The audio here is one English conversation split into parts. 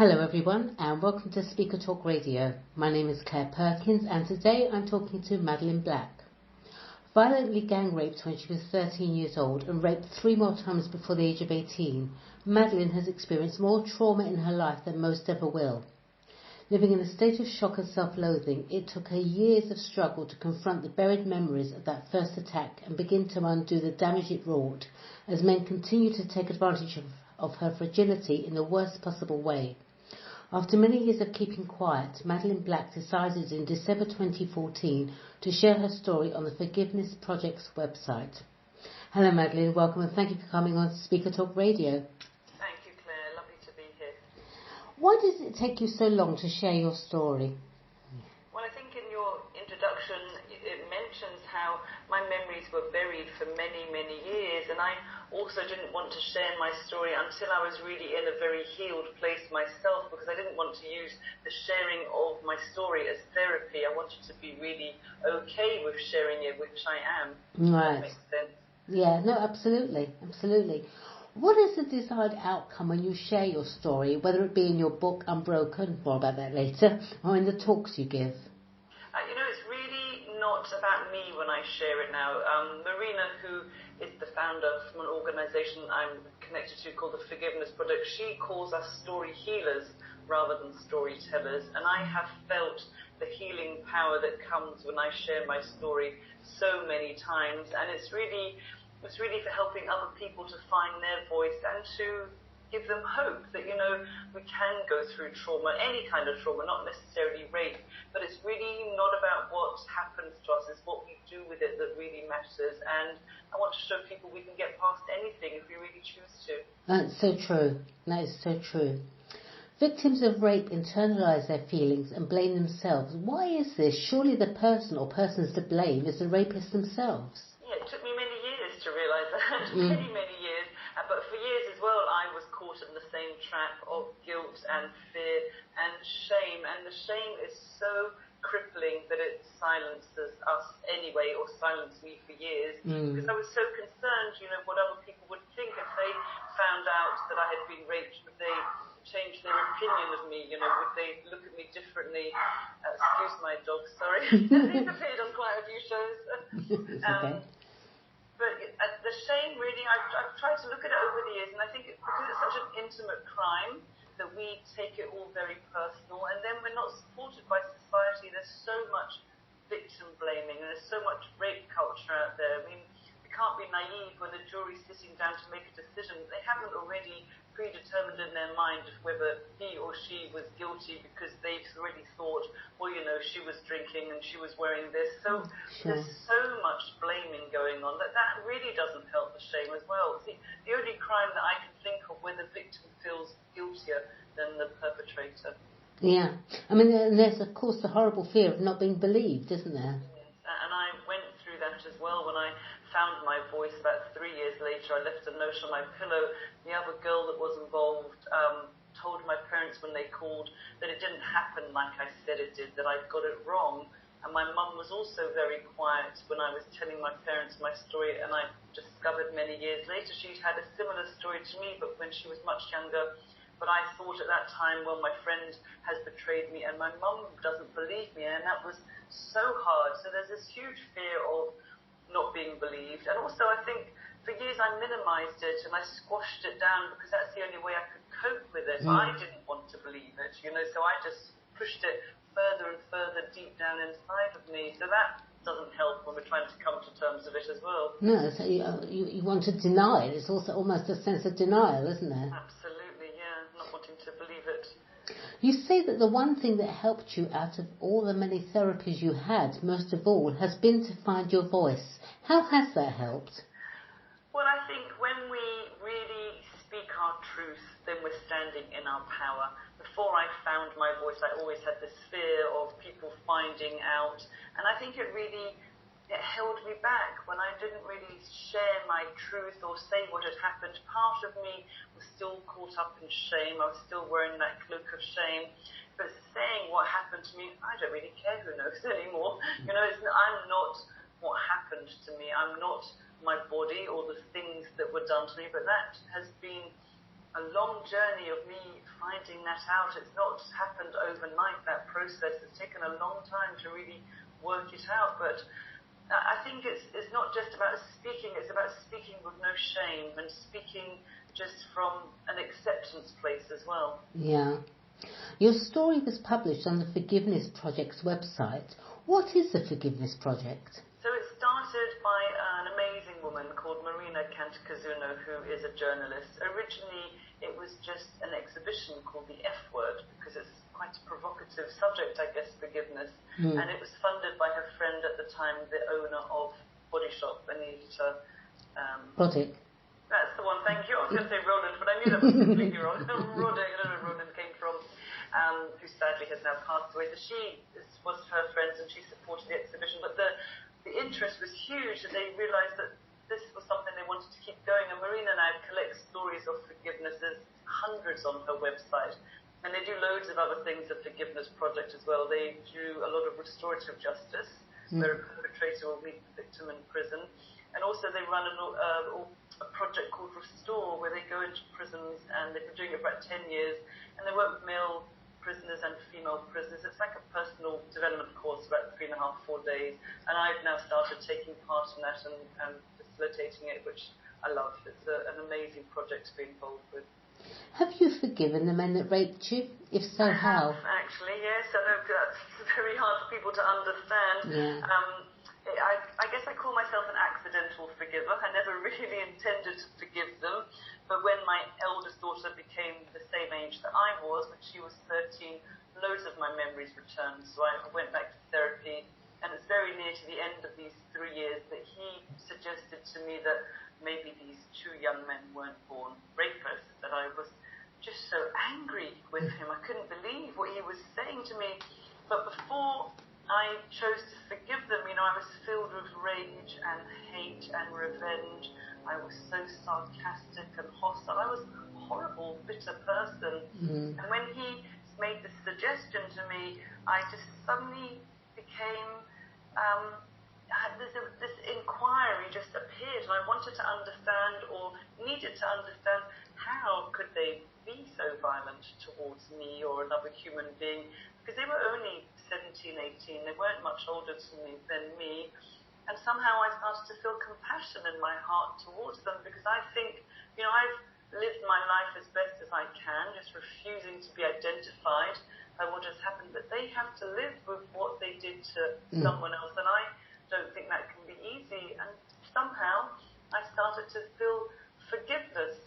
Hello everyone and welcome to Speaker Talk Radio. My name is Claire Perkins and today I'm talking to Madeleine Black. Violently gang raped when she was 13 years old and raped 3 more times before the age of 18, Madeleine has experienced more trauma in her life than most ever will. Living in a state of shock and self-loathing, it took her years of struggle to confront the buried memories of that first attack and begin to undo the damage it wrought as men continue to take advantage of her fragility in the worst possible way. After many years of keeping quiet, Madeleine Black decided in December 2014 to share her story on the Forgiveness Project's website. Hello Madeleine, welcome and thank you for coming on Speaker Talk Radio. Thank you, Claire. Lovely to be here. Why does it take you so long to share your story? Well, I think in your introduction it mentions how my memories were buried for many, many years, and I also didn't want to share my story until I was really in a very healed place myself, because I didn't want to use the sharing of my story as therapy. I wanted to be really okay with sharing it, which I am. Right. That makes sense. Yeah, no, absolutely. What is the desired outcome when you share your story, whether it be in your book Unbroken, more about that later, or in the talks you give? It's really not about me when I share it now. Marina, who is the founder from an organisation I'm connected to called the Forgiveness Project, she calls us story healers rather than storytellers, and I have felt the healing power that comes when I share my story so many times, and it's really for helping other people to find their voice and to give them hope that, we can go through trauma, any kind of trauma, not necessarily rape, but it's really not about what happens to us, it's what we do with it that really matters. And I want to show people we can get past anything if we really choose to. That's so true. That is so true. Victims of rape internalise their feelings and blame themselves. Why is this? Surely the person or persons to blame is the rapist themselves. Yeah, it took me many years to realise that, many years. But for years as well, I was caught in the same trap of guilt and fear and shame. And the shame is so crippling that it silences us anyway, or silenced me for years. Because I was so concerned, what other people would think if they found out that I had been raped. Would they change their opinion of me? Would they look at me differently? Excuse my dog, sorry. He's appeared on quite a few shows. It's okay. But the shame, really, I've tried to look at it over the years, and I think because it's such an intimate crime that we take it all very personal, and then we're not supported by society. There's so much victim blaming, and there's so much rape culture out there. I mean, we can't be naive when the jury's sitting down to make a decision. They haven't already predetermined in their mind whether he or she was guilty, because they've already thought, well, she was drinking and she was wearing this. So There's so much blaming going on that really doesn't help the shame as well. See, the only crime that I can think of where the victim feels guiltier than the perpetrator. Yeah. I mean, there's, of course, the horrible fear of not being believed, isn't there? Yes. And I went through that as well when I found my voice about 3 years later. I left a note on my pillow. The other girl that was involved told my parents when they called that it didn't happen like I said it did, that I'd got it wrong. And my mum was also very quiet when I was telling my parents my story, and I discovered many years later she'd had a similar story to me, but when she was much younger. But I thought at that time, well, my friend has betrayed me and my mum doesn't believe me, and that was so hard. So there's this huge fear of not being believed. And also I think for years I minimised it and I squashed it down because that's the only way I could cope with it. I didn't want to believe it, so I just pushed it further and further deep down inside of me. So that doesn't help when we're trying to come to terms with it as well. No, so you want to deny it. It's also almost a sense of denial, isn't there? Absolutely, yeah, not wanting to believe it. You say that the one thing that helped you out of all the many therapies you had, most of all, has been to find your voice. How has that helped? Well, I think when we really speak our truth, then we're standing in our power. Before I found my voice, I always had this fear of people finding out, and I think it held me back when I didn't really share my truth or say what had happened. Part of me was still caught up in shame. I was still wearing that cloak of shame. But saying what happened to me, I don't really care who knows anymore. I'm not what happened to me. I'm not my body or the things that were done to me. But that has been a long journey of me finding finding that out. It's not happened overnight, that process. It's taken a long time to really work it out. But I think it's not just about speaking, it's about speaking with no shame and speaking just from an acceptance place as well. Yeah. Your story was published on the Forgiveness Project's website. What is the Forgiveness Project? So it started by an amazing woman called Marina Cantacuzino, who is a journalist. Originally, it was just an exhibition called The F Word, because it's quite a provocative subject, I guess, forgiveness. And it was funded by her friend at the time, the owner of Body Shop, Anita. Roddick. That's the one, thank you. I was going to say Roland, but I knew that was completely wrong. Roddick, I don't know where Roland came from, who sadly has now passed away. So she was her friends and she supported the exhibition. But the interest was huge, and they realised that this was something they wanted to keep going. And Marina now collects stories of forgiveness. There's hundreds on her website. And they do loads of other things, the Forgiveness Project as well. They do a lot of restorative justice, where a perpetrator will meet the victim in prison. And also they run a project called Restore, where they go into prisons, and they've been doing it for about 10 years. And they work with male prisoners and female prisoners. It's like a personal development course, about 3.5, 4 days. And I've now started taking part in that and facilitating it, which I love. It's an amazing project to be involved with. Have you forgiven the men that raped you? If so, how? Actually, yes. I know that's very hard for people to understand. Yeah. I guess I call myself an accidental forgiver. I never really intended to forgive them. But when my eldest daughter became the same age that I was, when she was 13, loads of my memories returned. So I went back to therapy. And it's very near to the end of these 3 years that he suggested to me that maybe these 2 young men weren't born rapists, that I was just so angry with him. I couldn't believe what he was saying to me. But before I chose to forgive them, I was filled with rage and hate and revenge. I was so sarcastic and hostile. I was a horrible, bitter person. And when he made the suggestion to me, I just suddenly became... this inquiry just appeared, and I wanted to understand, or needed to understand, how could they be so violent towards me or another human being, because they were only 17, 18, they weren't much older than me, and somehow I started to feel compassion in my heart towards them, because I think, I've lived my life as best as I can, just refusing to be identified by what has happened, but they have to live with what they did to someone else, and I don't think that can be easy. And somehow I started to feel forgiveness,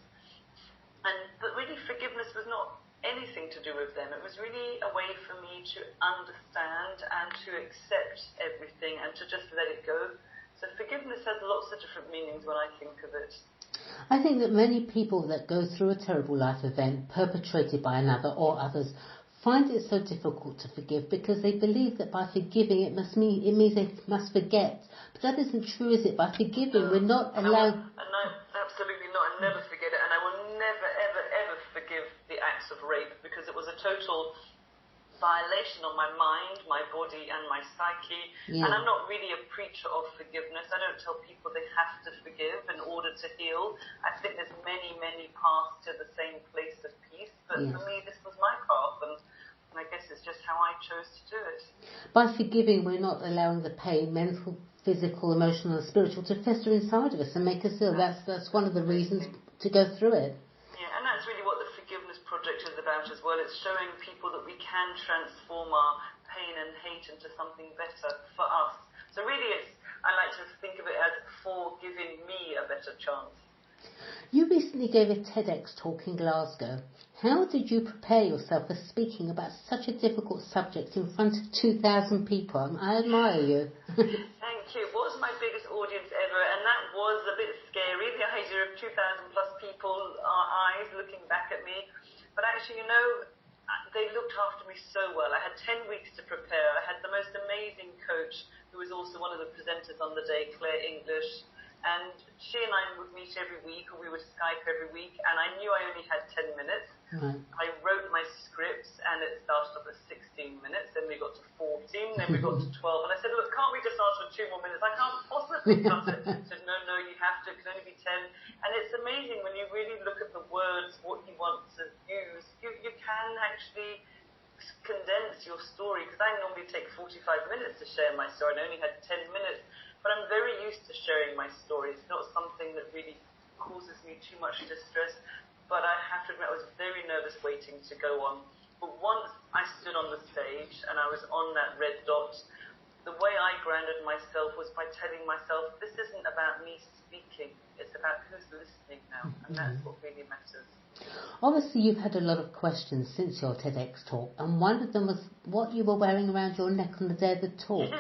but really forgiveness was not anything to do with them. It was really a way for me to understand and to accept everything and to just let it go. So forgiveness has lots of different meanings when I think of it. I think that many people that go through a terrible life event perpetrated by another or others find it so difficult to forgive because they believe that by forgiving it means they must forget. But that isn't true, is it? By forgiving, we're not allowed... No, absolutely not. I never forget it, and I will never, ever, ever forgive the acts of rape, because it was a total violation on my mind, my body, and my psyche. Yeah. And I'm not really a preacher of forgiveness. I don't tell people they have to forgive in order to heal. I think there's many, many paths to the same place of peace. But for me, this was my path, and I guess it's just how I chose to do it. By forgiving, we're not allowing the pain, mental, physical, emotional, and spiritual, to fester inside of us and make us ill. That's one of the reasons to go through it. Yeah, and that's really what the Forgiveness Project is about as well. It's showing people that we can transform our pain and hate into something better for us. So really, I like to think of it as for giving me a better chance. You recently gave a TEDx talk in Glasgow. How did you prepare yourself for speaking about such a difficult subject in front of 2,000 people? I admire you. Thank you. It was my biggest audience ever, and that was a bit scary, the idea of 2,000 plus people, our eyes looking back at me. But actually, they looked after me so well. I had 10 weeks to prepare. I had the most amazing coach, who was also one of the presenters on the day, Claire English. And she and I would meet every week, or we would Skype every week, and I knew I only had 10 minutes. Right. I wrote my scripts, and it started off at 16 minutes, then we got to 14, then we got to 12, and I said, look, can't we just ask for 2 more minutes? I can't possibly cut it. She said, no, you have to, it can only be 10. And it's amazing when you really look at the words, what you want to use, you can actually condense your story, because I normally take 45 minutes to share my story, and I only had 10 minutes, but I'm very used to sharing my story. It's not something that really causes me too much distress, but I have to admit I was very nervous waiting to go on. But once I stood on the stage and I was on that red dot, the way I grounded myself was by telling myself, this isn't about me speaking, it's about who's listening now, and that's what really matters. Obviously, you've had a lot of questions since your TEDx talk, and one of them was what you were wearing around your neck on the day of the talk.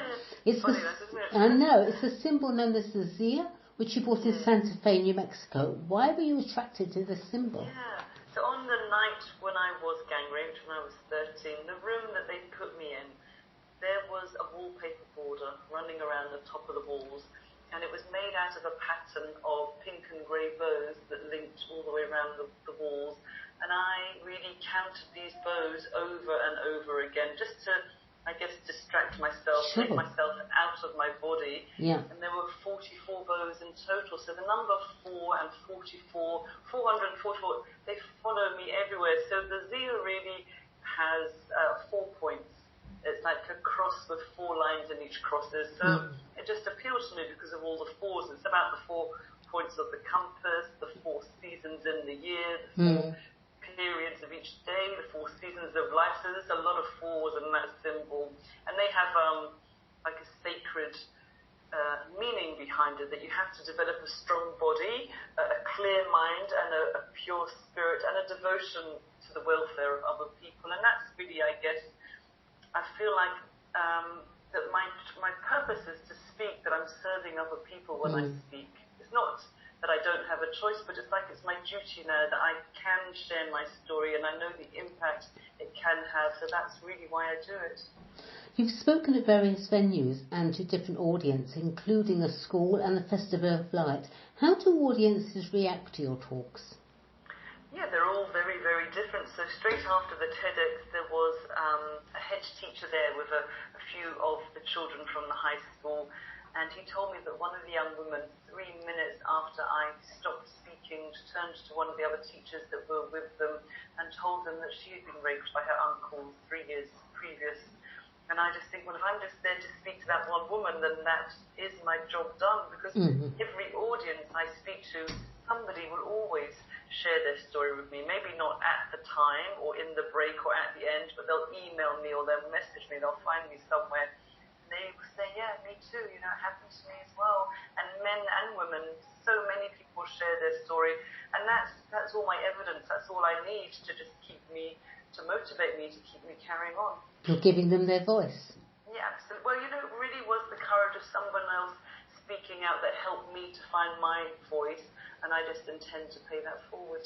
It's funny, isn't it? I know, it's a symbol known as the Zia, which you bought in Santa Fe, New Mexico. Why were you attracted to this symbol? Yeah, so on the night when I was gang raped, when I was 13, the room that they put me in, there was a wallpaper border running around the top of the walls, and it was made out of a pattern of pink and grey bows that linked all the way around the walls. And I really counted these bows over and over again, just to, I guess, distract myself, take myself out of my body. Yeah. And there were 44 bows in total. So the number 4 and 44, 444, they follow me everywhere. So the Zia really has 4 points. It's like a cross with 4 lines in each crosses. So it just appealed to me because of all the 4s. It's about the 4 points of the compass, the 4 seasons in the year, the 4 periods of each day, the 4 seasons of life. So there's a lot of 4s in that symbol. And they have like a sacred meaning behind it, that you have to develop a strong body, a clear mind, and a pure spirit, and a devotion to the welfare of other people. And that's really, I guess, I feel like that my purpose is to speak, that I'm serving other people when I speak. It's not that I don't have a choice, but it's like it's my duty now that I can share my story, and I know the impact it can have, so that's really why I do it. You've spoken at various venues and to different audiences, including a school and the Festival of Light. How do audiences react to your talks? Yeah, they're all very, very different. So straight after the TEDx, there was a head teacher there with a few of the children from the high school, and he told me that one of the young women, 3 minutes after I stopped speaking, turned to one of the other teachers that were with them and told them that she had been raped by her uncle 3 years previous. And I just think, well, if I'm just there to speak to that one woman, then that is my job done, because every audience I speak to, somebody will always share their story with me. Maybe not at the time or in the break or at the end, but they'll email me or they'll message me, they'll find me somewhere. And they will say, yeah, me too, it happened to me as well. And men and women, so many people share their story. And that's all my evidence, that's all I need to just to motivate me, to keep me carrying on. You're giving them their voice. Yeah, absolutely. Well, it really was the courage of someone else speaking out that helped me to find my voice, and I just intend to pay that forward.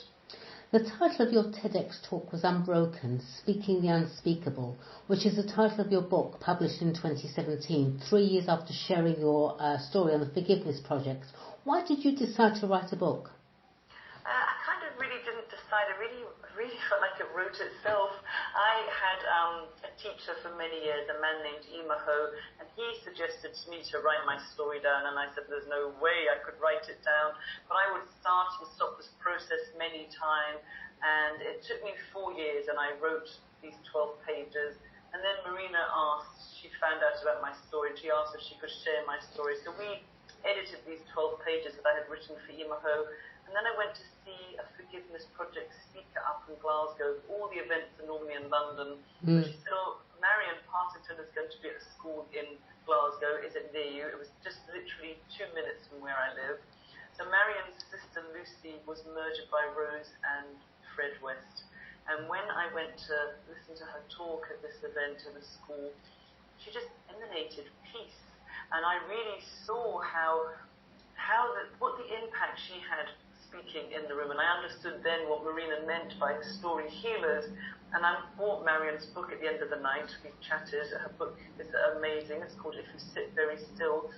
The title of your TEDx talk was Unbroken, Speaking the Unspeakable, which is the title of your book published in 2017, 3 years after sharing your story on the Forgiveness Project. Why did you decide to write a book? I kind of really didn't decide. I really felt like it wrote itself. I had a teacher for many years, a man named Imaho, and he suggested to me to write my story down, and I said there's no way I could write it down. But I would start and stop this process many times, and it took me 4 years, and I wrote these 12 pages. And then Marina asked, she found out about my story, and she asked if she could share my story. So we edited these 12 pages that I had written for Imaho. And then I went to see a Forgiveness Project speaker up in Glasgow. All the events are normally in London. But she said, Marion Partington is going to be at a school in Glasgow. Is it near you? It was just literally 2 minutes from where I live. So Marion's sister Lucy was murdered by Rose and Fred West. And when I went to listen to her talk at this event in the school, she just emanated peace. And I really saw what the impact she had speaking in the room, and I understood then what Marina meant by story healers. And I bought Marion's book at the end of the night. We chatted. Her book is amazing. It's called If You Sit Very Still.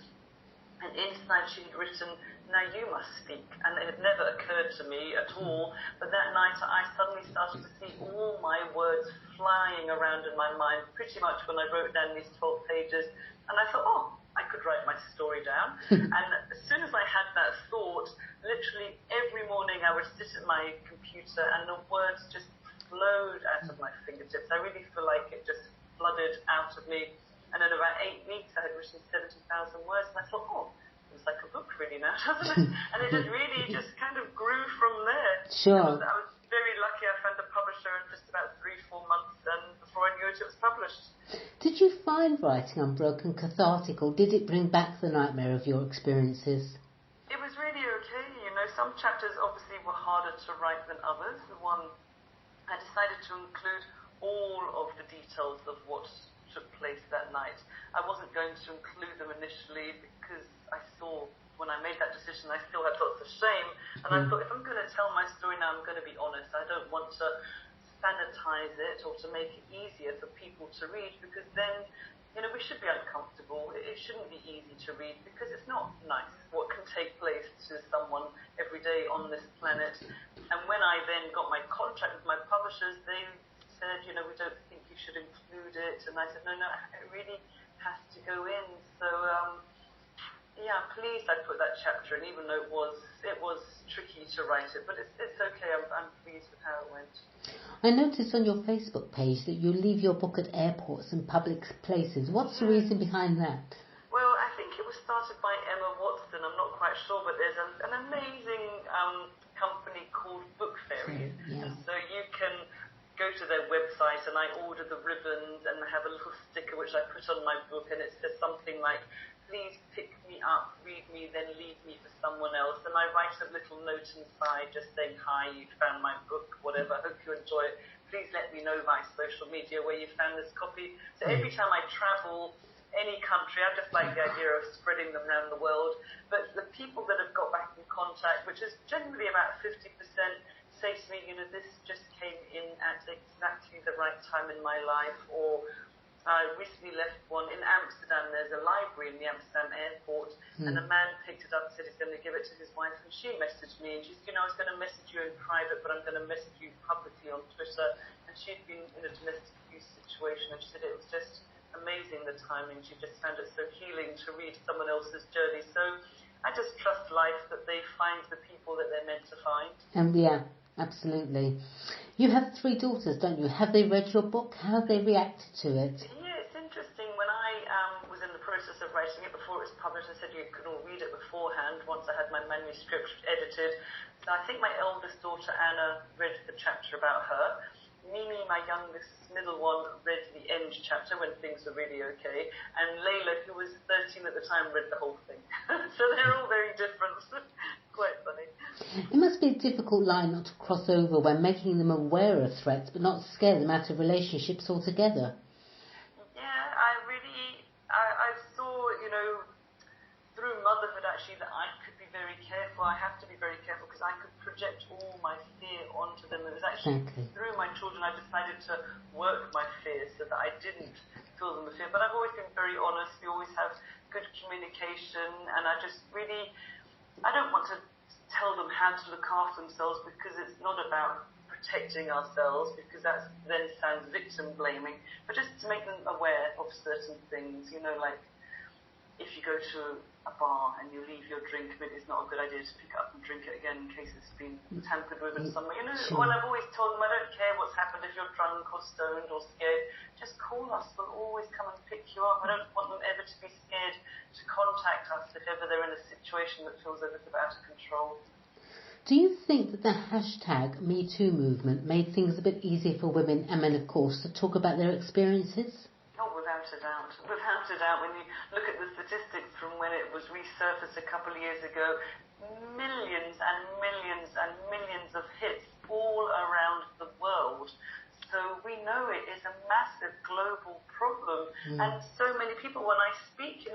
And inside she had written, now you must speak. And it had never occurred to me at all. But that night I suddenly started to see all my words flying around in my mind, pretty much when I wrote down these 12 pages. And I thought, I could write my story down. And as soon as I had that thought, literally every morning I would sit at my computer and the words just flowed out of my fingertips. I really feel like it just flooded out of me. And in about 8 weeks, I had written 70,000 words, and I thought, oh, it's like a book really now, doesn't it? And it just really just kind of grew from there. Sure. I was very lucky. I found a publisher in just about 3-4 months, and before I knew it, it was published. Did you find writing Unbroken cathartic, or did it bring back the nightmare of your experiences? It was really okay. Some chapters obviously were harder to write than others. The one I decided to include all of the details of what took place that night. I wasn't going to include them initially because I saw, when I made that decision, I still had lots of shame. And I thought, if I'm going to tell my story now, I'm going to be honest. I don't want to sanitize it or to make it easier for people to read, because then, we should be uncomfortable. It shouldn't be easy to read, because it's not nice what can take place to someone every day on this planet. And when I then got my contract with my publishers, they said, we don't think you should include it. And I said, no, it really has to go in. So, I'm pleased I put that chapter in, even though it was tricky to write it. But it's okay. I'm pleased with how it went. I noticed on your Facebook page that you leave your book at airports and public places. What's the reason behind that? Well, I think it was started by Emma Watson. I'm not quite sure, but there's an amazing company called Book Fairies. Yeah. And so you can go to their website, and I order the ribbons, and I have a little sticker which I put on my book, and it says something like, please pick me up, read me, then leave me for someone else. And I write a little note inside just saying, hi, you found my book, whatever, hope you enjoy it. Please let me know via social media where you found this copy. So every time I travel any country, I just like the idea of spreading them around the world. But the people that have got back in contact, which is generally about 50%, say to me, this just came in at exactly the right time in my life. Or I recently left one in Amsterdam. There's a library in the Amsterdam airport, and a man picked it up and said he's going to give it to his wife, and she messaged me, and she said, I was going to message you in private, but I'm going to message you publicly on Twitter. And she'd been in a domestic abuse situation, and she said it was just amazing, the timing. She just found it so healing to read someone else's journey. So I just trust life that they find the people that they're meant to find. Yeah, absolutely. You have 3 daughters, don't you? Have they read your book? How have they reacted to it? Yeah, it's interesting. When I was in the process of writing it before it was published, I said you could all read it beforehand once I had my manuscript edited. So I think my eldest daughter, Anna, read the chapter about her. Mimi, my youngest middle one, read the end chapter when things were really okay. And Layla, who was 13 at the time, read the whole thing. So they're all very different. Quite funny. It must be a difficult line not to cross over when making them aware of threats, but not scare them out of relationships altogether. Yeah, I saw, through motherhood actually, that I could be very careful. I have to be very careful because I could project all my fear onto them. It was actually through my children I decided to work my fears so that I didn't fill them with fear. But I've always been very honest. We always have good communication, and I don't want to tell them how to look after themselves, because it's not about protecting ourselves, because that then sounds victim blaming, but just to make them aware of certain things, like if you go to a bar and you leave your drink, maybe it's not a good idea to pick it up and drink it again in case it's been tampered with in some way. Sure. Well, I've always told them, I don't care what's happened, if you're drunk or stoned or scared, just call us, we'll always come and pick you up. I don't want them ever to be scared to contact us if ever they're in a situation that feels a little out of control. Do you think that the hashtag #MeToo movement made things a bit easier for women and men, of course, to talk about their experiences? Oh, without a doubt. Without a doubt. When you look at the statistics from when it was resurfaced a couple of years ago, millions and millions and millions of hits all around the world. So we know it is a massive global problem. And so many people, when I speak,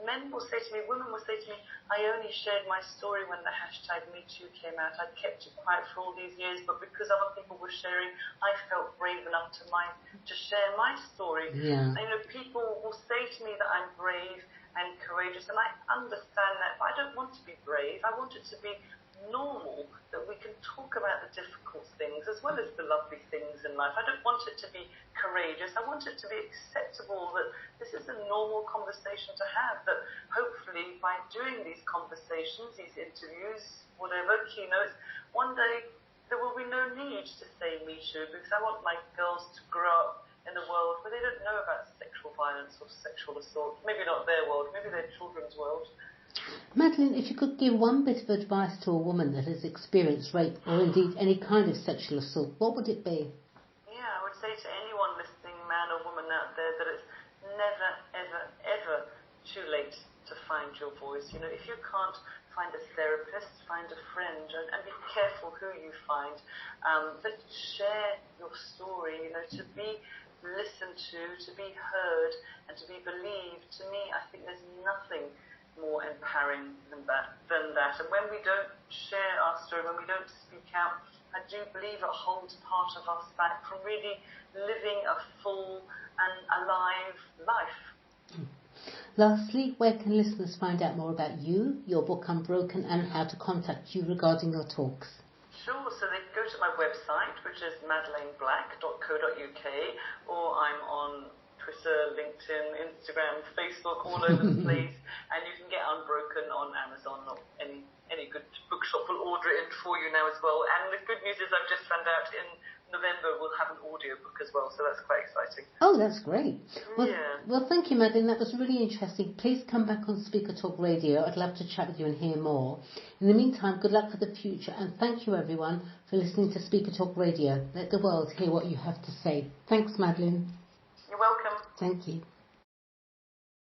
men will say to me, women will say to me, I only shared my story when the hashtag #MeToo came out. I'd kept it quiet for all these years, but because other people were sharing, I felt brave enough to share my story. Yeah. And, people will say to me that I'm brave and courageous, and I understand that, but I don't want to be brave. I want it to be normal, that we can talk about the difficult things as well as the lovely things in life. I don't want it to be courageous. I want it to be acceptable, that this is a normal conversation to have, that hopefully by doing these conversations, these interviews, whatever, keynotes, one day there will be no need to say Me Too, because I want my girls to grow up in a world where they don't know about sexual violence or sexual assault. Maybe not their world, maybe their children's world. Madeleine, if you could give one bit of advice to a woman that has experienced rape or indeed any kind of sexual assault, what would it be? Yeah, I would say to anyone listening, man or woman out there, that it's never, ever, ever too late to find your voice. You know, if you can't find a therapist, find a friend, and be careful who you find. But share your story, you know, to be listened to be heard, and to be believed. To me, I think there's nothing more empowering than that. And when we don't share our story, when we don't speak out, I do believe it holds part of us back from really living a full and alive life. Lastly, where can listeners find out more about you, your book Unbroken, and how to contact you regarding your talks? Sure, so they can go to my website, which is madelineblack.co.uk, or I'm on Twitter, LinkedIn, Instagram, Facebook, all over the place, and you can get Unbroken on Amazon or any good bookshop will order it in for you now as well. And the good news is I've just found out in November we'll have an audio book as well, so that's quite exciting. Oh, that's great. Well, thank you, Madeleine. That was really interesting. Please come back on Speaker Talk Radio. I'd love to chat with you and hear more. In the meantime, good luck for the future, and thank you, everyone, for listening to Speaker Talk Radio. Let the world hear what you have to say. Thanks, Madeleine. You're welcome. Thank you.